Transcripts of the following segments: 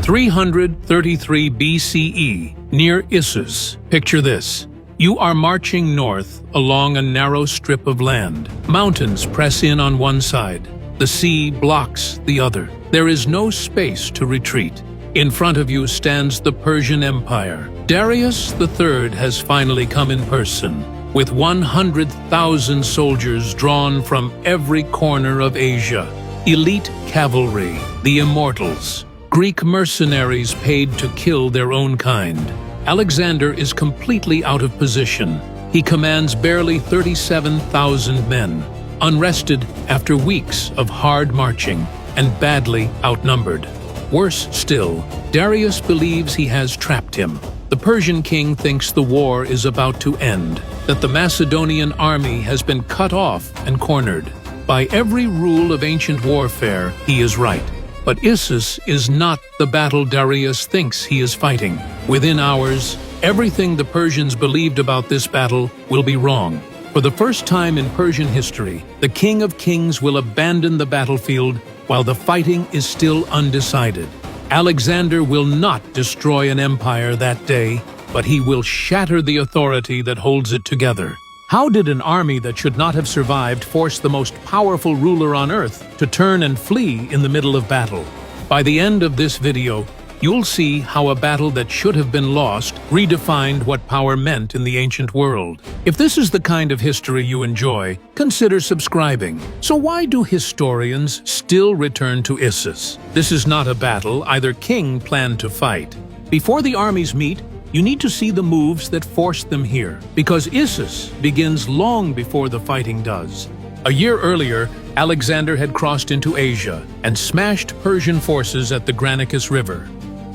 333 BCE, near Issus. Picture this. You are marching north along a narrow strip of land. Mountains press in on one side. The sea blocks the other. There is no space to retreat. In front of you stands the Persian Empire. Darius III has finally come in person, with 100,000 soldiers drawn from every corner of Asia. Elite cavalry, the immortals. Greek mercenaries paid to kill their own kind. Alexander is completely out of position. He commands barely 37,000 men, unrested after weeks of hard marching and badly outnumbered. Worse still, Darius believes he has trapped him. The Persian king thinks the war is about to end, that the Macedonian army has been cut off and cornered. By every rule of ancient warfare, he is right. But Issus is not the battle Darius thinks he is fighting. Within hours, everything the Persians believed about this battle will be wrong. For the first time in Persian history, the King of Kings will abandon the battlefield while the fighting is still undecided. Alexander will not destroy an empire that day, but he will shatter the authority that holds it together. How did an army that should not have survived force the most powerful ruler on earth to turn and flee in the middle of battle? By the end of this video, you'll see how a battle that should have been lost redefined what power meant in the ancient world. If this is the kind of history you enjoy, consider subscribing. So why do historians still return to Issus? This is not a battle either king planned to fight. Before the armies meet, you need to see the moves that forced them here, because Issus begins long before the fighting does. A year earlier, Alexander had crossed into Asia and smashed Persian forces at the Granicus River.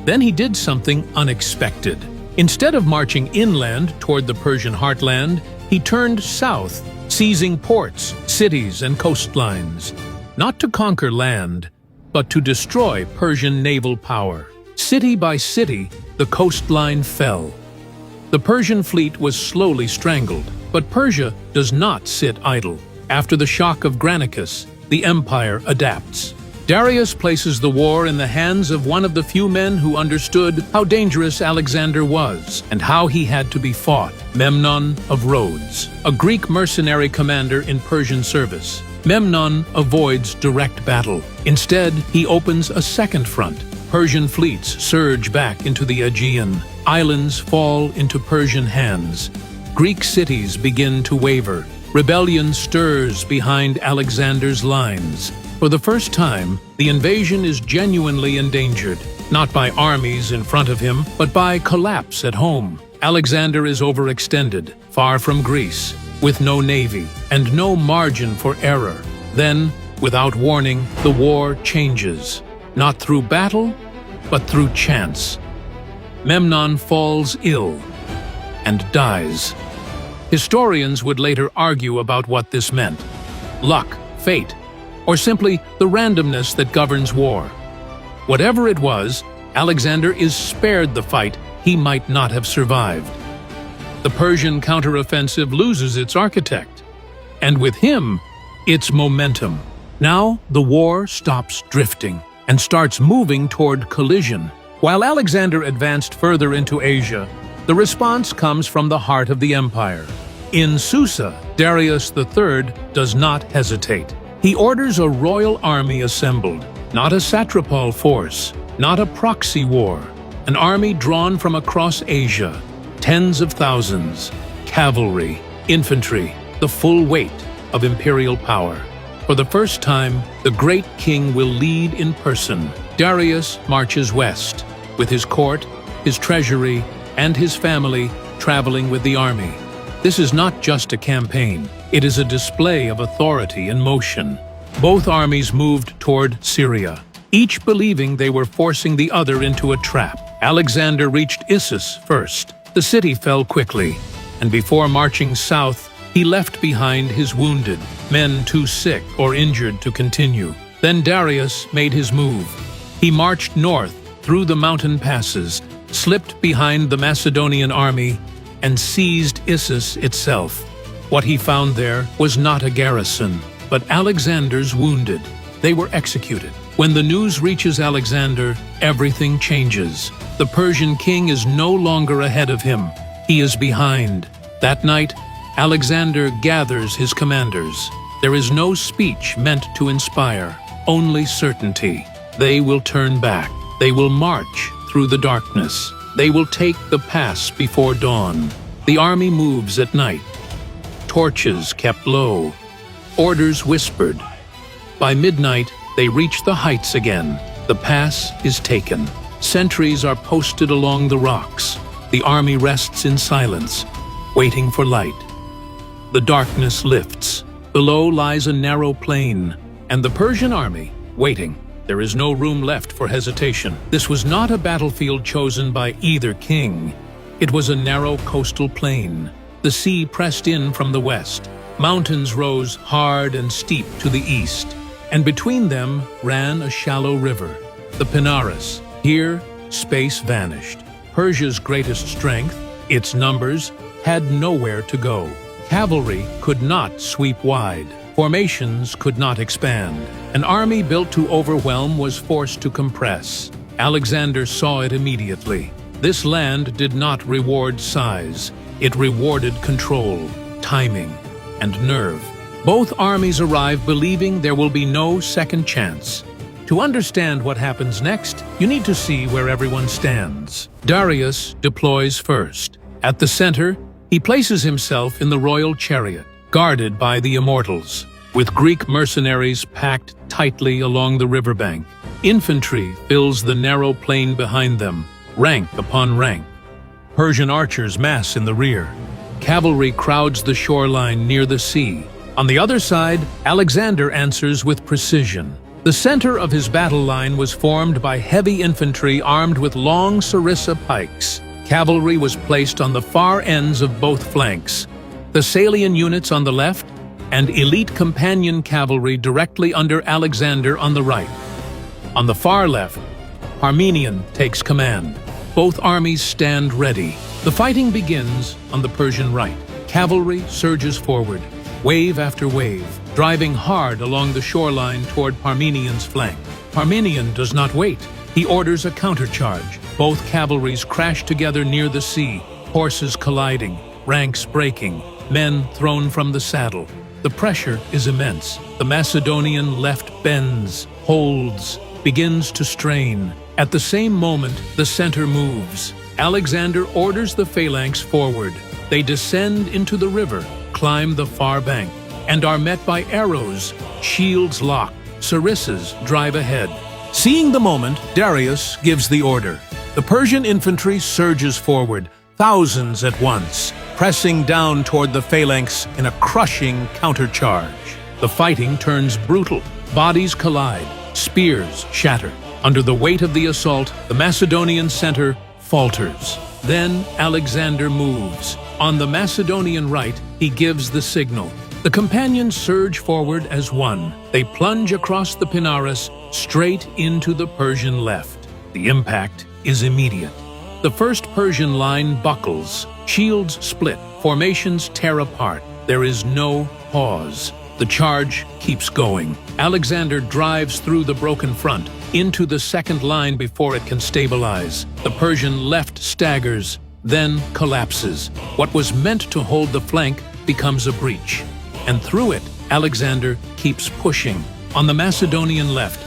Then he did something unexpected. Instead of marching inland toward the Persian heartland, he turned south, seizing ports, cities, and coastlines. Not to conquer land, but to destroy Persian naval power. City by city, the coastline fell. The Persian fleet was slowly strangled, but Persia does not sit idle. After the shock of Granicus, the empire adapts. Darius places the war in the hands of one of the few men who understood how dangerous Alexander was and how he had to be fought, Memnon of Rhodes, a Greek mercenary commander in Persian service. Memnon avoids direct battle. Instead, he opens a second front. Persian fleets surge back into the Aegean. Islands fall into Persian hands. Greek cities begin to waver. Rebellion stirs behind Alexander's lines. For the first time, the invasion is genuinely endangered, not by armies in front of him, but by collapse at home. Alexander is overextended, far from Greece, with no navy and no margin for error. Then, without warning, the war changes. Not through battle, but through chance. Memnon falls ill and dies. Historians would later argue about what this meant. Luck, fate, or simply the randomness that governs war. Whatever it was, Alexander is spared the fight he might not have survived. The Persian counteroffensive loses its architect, and with him, its momentum. Now the war stops drifting and starts moving toward collision. While Alexander advanced further into Asia, the response comes from the heart of the empire. In Susa, Darius III does not hesitate. He orders a royal army assembled, not a satrapal force, not a proxy war, an army drawn from across Asia, tens of thousands, cavalry, infantry, the full weight of imperial power. For the first time, the great king will lead in person. Darius marches west, with his court, his treasury, and his family traveling with the army. This is not just a campaign. It is a display of authority in motion. Both armies moved toward Syria, each believing they were forcing the other into a trap. Alexander reached Issus first. The city fell quickly, and before marching south, he left behind his wounded, men too sick or injured to continue. Then Darius made his move. He marched north through the mountain passes, slipped behind the Macedonian army, and seized Issus itself. What he found there was not a garrison, but Alexander's wounded. They were executed. When the news reaches Alexander, everything changes. The Persian king is no longer ahead of him. He is behind. That night, Alexander gathers his commanders. There is no speech meant to inspire, only certainty. They will turn back. They will march through the darkness. They will take the pass before dawn. The army moves at night. Torches kept low. Orders whispered. By midnight, they reach the heights again. The pass is taken. Sentries are posted along the rocks. The army rests in silence, waiting for light. The darkness lifts. Below lies a narrow plain, and the Persian army, waiting. There is no room left for hesitation. This was not a battlefield chosen by either king. It was a narrow coastal plain. The sea pressed in from the west. Mountains rose hard and steep to the east, and between them ran a shallow river, the Pinaris. Here, space vanished. Persia's greatest strength, its numbers, had nowhere to go. Cavalry could not sweep wide. Formations could not expand. An army built to overwhelm was forced to compress. Alexander saw it immediately. This land did not reward size. It rewarded control, timing, and nerve. Both armies arrive believing there will be no second chance. To understand what happens next, you need to see where everyone stands. Darius deploys first. At the center, he places himself in the royal chariot, guarded by the immortals, with Greek mercenaries packed tightly along the riverbank. Infantry fills the narrow plain behind them, rank upon rank. Persian archers mass in the rear. Cavalry crowds the shoreline near the sea. On the other side, Alexander answers with precision. The center of his battle line was formed by heavy infantry armed with long sarissa pikes. Cavalry was placed on the far ends of both flanks. The Salian units on the left, and elite companion cavalry directly under Alexander on the right. On the far left, Parmenion takes command. Both armies stand ready. The fighting begins on the Persian right. Cavalry surges forward, wave after wave, driving hard along the shoreline toward Parmenion's flank. Parmenion does not wait. He orders a countercharge. Both cavalries crash together near the sea, horses colliding, ranks breaking, men thrown from the saddle. The pressure is immense. The Macedonian left bends, holds, begins to strain. At the same moment, the center moves. Alexander orders the phalanx forward. They descend into the river, climb the far bank, and are met by arrows, shields locked. Sarissas drive ahead. Seeing the moment, Darius gives the order. The Persian infantry surges forward, thousands at once, pressing down toward the phalanx in a crushing countercharge. The fighting turns brutal. Bodies collide, spears shatter. Under the weight of the assault, the Macedonian center falters. Then Alexander moves. On the Macedonian right, he gives the signal. The companions surge forward as one. They plunge across the Pinaris straight into the Persian left. The impact is immediate. The first Persian line buckles. Shields split. Formations tear apart. There is no pause. The charge keeps going. Alexander drives through the broken front, into the second line before it can stabilize. The Persian left staggers, then collapses. What was meant to hold the flank becomes a breach. And through it, Alexander keeps pushing. On the Macedonian left,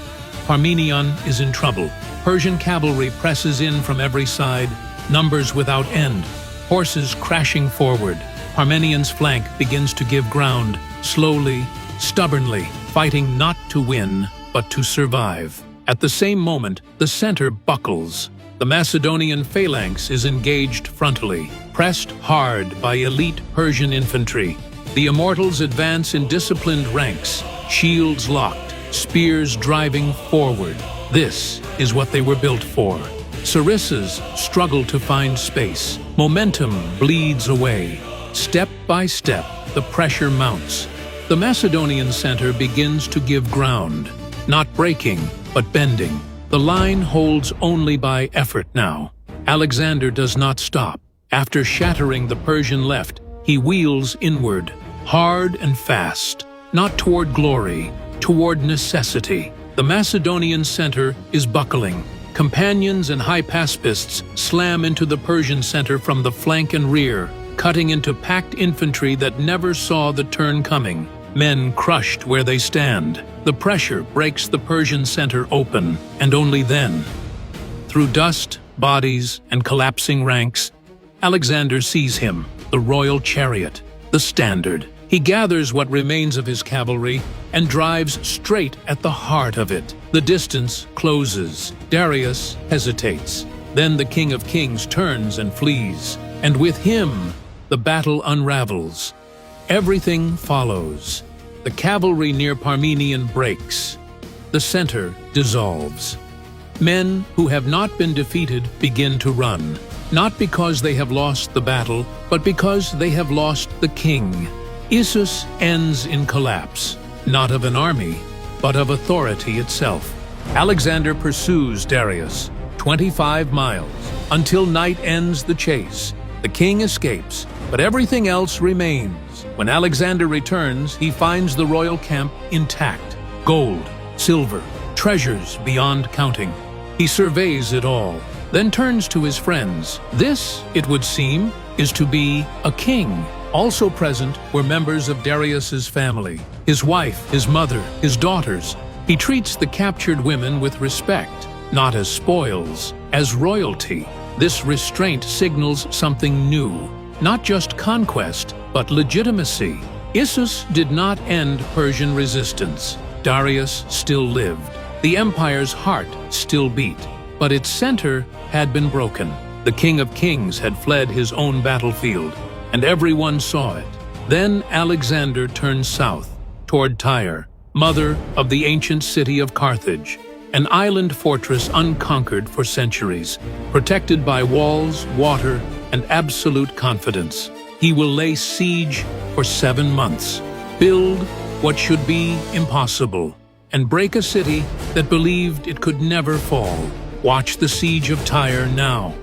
Parmenion is in trouble. Persian cavalry presses in from every side, numbers without end, horses crashing forward. Parmenion's flank begins to give ground, slowly, stubbornly, fighting not to win, but to survive. At the same moment, the center buckles. The Macedonian phalanx is engaged frontally, pressed hard by elite Persian infantry. The immortals advance in disciplined ranks, shields locked, spears driving forward. This is what they were built for. Sarissas struggle to find space. Momentum bleeds away. Step by step, the pressure mounts. The Macedonian center begins to give ground, not breaking, but bending. The line holds only by effort now. Alexander does not stop. After shattering the Persian left, he wheels inward, hard and fast, not toward glory, toward necessity. The Macedonian center is buckling. Companions and hypaspists slam into the Persian center from the flank and rear, cutting into packed infantry that never saw the turn coming. Men crushed where they stand. The pressure breaks the Persian center open, and only then, through dust, bodies, and collapsing ranks, Alexander sees him, the royal chariot, the standard. He gathers what remains of his cavalry and drives straight at the heart of it. The distance closes. Darius hesitates. Then the King of Kings turns and flees, and with him, the battle unravels. Everything follows. The cavalry near Parmenion breaks. The center dissolves. Men who have not been defeated begin to run, not because they have lost the battle, but because they have lost the king. Issus ends in collapse, not of an army, but of authority itself. Alexander pursues Darius, 25 miles, until night ends the chase. The king escapes, but everything else remains. When Alexander returns, he finds the royal camp intact. Gold, silver, treasures beyond counting. He surveys it all, then turns to his friends. This, it would seem, is to be a king. Also present were members of Darius's family, his wife, his mother, his daughters. He treats the captured women with respect, not as spoils, as royalty. This restraint signals something new, not just conquest, but legitimacy. Issus did not end Persian resistance. Darius still lived. The empire's heart still beat, but its center had been broken. The King of Kings had fled his own battlefield, and everyone saw it. Then Alexander turned south, toward Tyre, mother of the ancient city of Carthage, an island fortress unconquered for centuries, protected by walls, water, and absolute confidence. He will lay siege for 7 months, build what should be impossible, and break a city that believed it could never fall. Watch the siege of Tyre now.